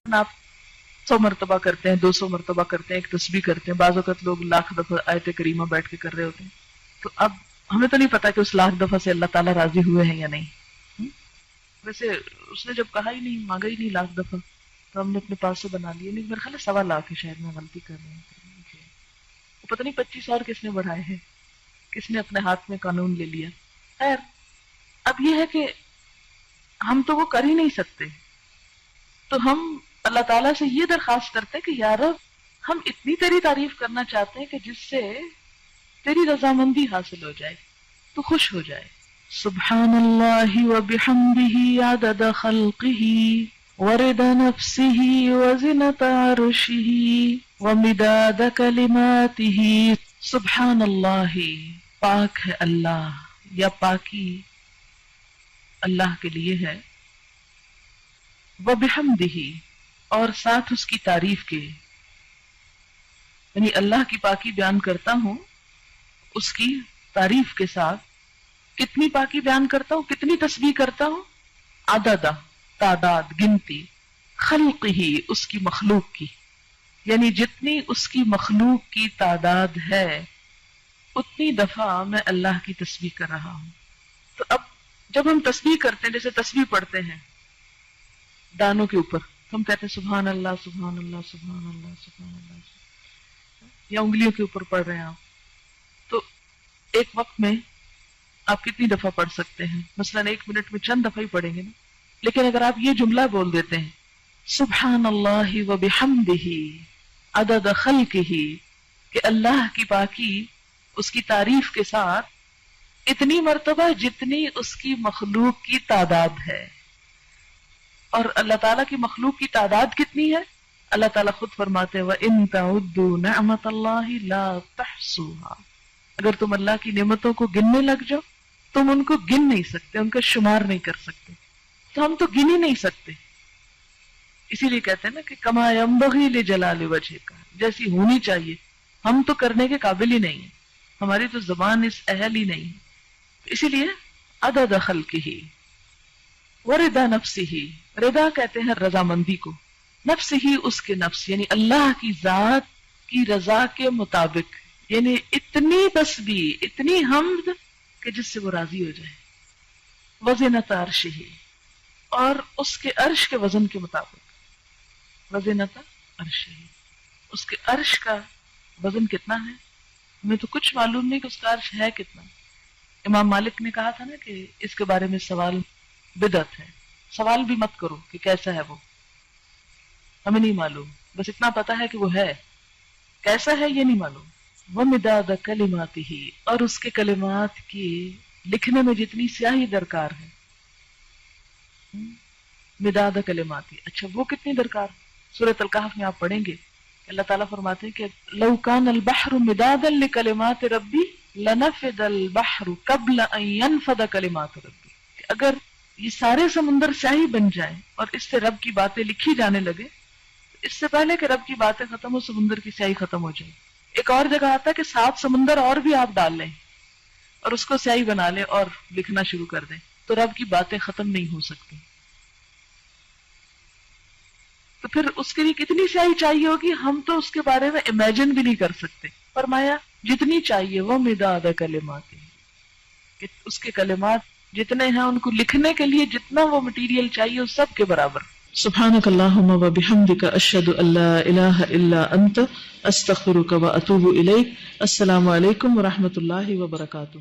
آپ 100 مرتبہ کرتے ہیں، 200 مرتبہ کرتے ہیں، ایک تسبیح کرتے ہیں، بعض اوقات لوگ لاکھ دفعہ آیت کریمہ بیٹھ کے کر رہے ہوتے ہیں. تو اب ہمیں تو نہیں پتا کہ اس لاکھ دفعہ سے اللہ تعالیٰ راضی ہوئے ہیں یا نہیں. ویسے اس نے جب کہا ہی نہیں، مانگا ہی نہیں لاکھ دفعہ، تو ہم نے اپنے پاس سے بنا لیے. نہیں، میرے خیال ہے 1.25 ہے، شاید میں غلطی کر رہی ہوں. پتہ نہیں 25 اور کس نے بڑھائے ہیں، کس نے اپنے ہاتھ میں قانون لے لیا. خیر، اب یہ ہے کہ ہم تو وہ کر ہی نہیں سکتے، تو ہم اللہ تعالیٰ سے یہ درخواست کرتے ہیں کہ یا رب، ہم اتنی تیری تعریف کرنا چاہتے ہیں کہ جس سے تیری رضامندی حاصل ہو جائے، تو خوش ہو جائے. سبحان اللہ وبحمدہ عدد خلقہ ورضا نفسہ وزنۃ عرشہ ومداد کلماتہ. سبحان اللہ، پاک ہے اللہ، یا پاکی اللہ کے لیے ہے. وبحمدہ، اور ساتھ اس کی تعریف کے، یعنی اللہ کی پاکی بیان کرتا ہوں اس کی تعریف کے ساتھ. کتنی پاکی بیان کرتا ہوں، کتنی تسبیح کرتا ہوں؟ عدد، تعداد، گنتی، خلق ہی، اس کی مخلوق کی، یعنی جتنی اس کی مخلوق کی تعداد ہے اتنی دفعہ میں اللہ کی تسبیح کر رہا ہوں. تو اب جب ہم تسبیح کرتے ہیں، جیسے تسبیح پڑھتے ہیں دانوں کے اوپر، ہم کہتے ہیں سبحان اللہ سبحان اللہ سبحان اللہ سبحان اللہ، یا انگلیوں کے اوپر پڑھ رہے ہیں آپ، تو ایک وقت میں آپ کتنی دفعہ پڑھ سکتے ہیں؟ مثلا 1 منٹ میں چند دفعہ ہی پڑھیں گے نا. لیکن اگر آپ یہ جملہ بول دیتے ہیں سبحان اللہ وبحمدہ عدد خلقہ، کہ اللہ کی پاکی اس کی تعریف کے ساتھ اتنی مرتبہ جتنی اس کی مخلوق کی تعداد ہے. اور اللہ تعالیٰ کی مخلوق کی تعداد کتنی ہے؟ اللہ تعالیٰ خود فرماتے ہیں وَإِن تَعُدُّوا نِعْمَتَ اللَّهِ لَا تَحْصُوهَا. اگر تم اللہ کی نعمتوں کو گننے لگ جاؤ، تم ان کو گن نہیں سکتے، ان کا شمار نہیں کر سکتے. تو ہم تو گن ہی نہیں سکتے. اسی لیے کہتے ہیں نا کہ کما ينبغي لجلال وجهك، جیسی ہونی چاہیے، ہم تو کرنے کے قابل ہی نہیں ہیں، ہماری تو زبان اس اہل ہی نہیں ہے. اسی لیے عدد خلقہ ورضا نفسہ، رضا کہتے ہیں رضامندی کو، نفس ہی اس کے نفس، یعنی اللہ کی ذات کی رضا کے مطابق، یعنی اتنی تسبیح، اتنی حمد کہ جس سے وہ راضی ہو جائے. وزنۃ عرشہ، اور اس کے عرش کے وزن کے مطابق. وزنۃ عرشہ، اس کے عرش کا وزن کتنا ہے؟ ہمیں تو کچھ معلوم نہیں کہ اس کا عرش ہے کتنا. امام مالک نے کہا تھا نا کہ اس کے بارے میں سوال بدعت ہے، سوال بھی مت کرو کہ کیسا ہے وہ، ہمیں نہیں معلوم، بس اتنا پتا ہے کہ وہ ہے، کیسا ہے یہ نہیں معلوم. وَمِدَادَ كَلِمَاتِهِ، اور اس کے کلمات کی لکھنے میں جتنی سیاہی درکار ہے. مداد کلماتی، اچھا وہ کتنی درکار؟ سورۃ الکہف میں آپ پڑھیں گے اللہ تعالیٰ فرماتے ہیں کہ لو کان البحر مدادا لکلمات ربی لنفد البحر قبل ان ينفد کلمات ربی، کہ اگر یہ سارے سمندر سیاہی بن جائیں اور اس سے رب کی باتیں لکھی جانے لگے، اس سے پہلے کہ رب کی باتیں ختم ہو سمندر کی سیاہی ختم ہو جائے. ایک اور جگہ آتا ہے کہ 7 سمندر اور بھی آپ ڈال لیں اور اس کو سیاہی بنا لیں اور لکھنا شروع کر دیں، تو رب کی باتیں ختم نہیں ہو سکتی. تو پھر اس کے لیے کتنی سیاہی چاہیے ہوگی، ہم تو اس کے بارے میں امیجن بھی نہیں کر سکتے. فرمایا جتنی چاہیے وہ مداد کلمات، کہ اس کے کلمات جتنے ہیں ان کو لکھنے کے لیے جتنا وہ مٹیریل چاہیے اس سب کے برابر. سبحانک اللہم وبحمدک اشہد ان لا الہ الا انت استغفرک واتوب الیک. السلام علیکم ورحمۃ اللہ وبرکاتہ.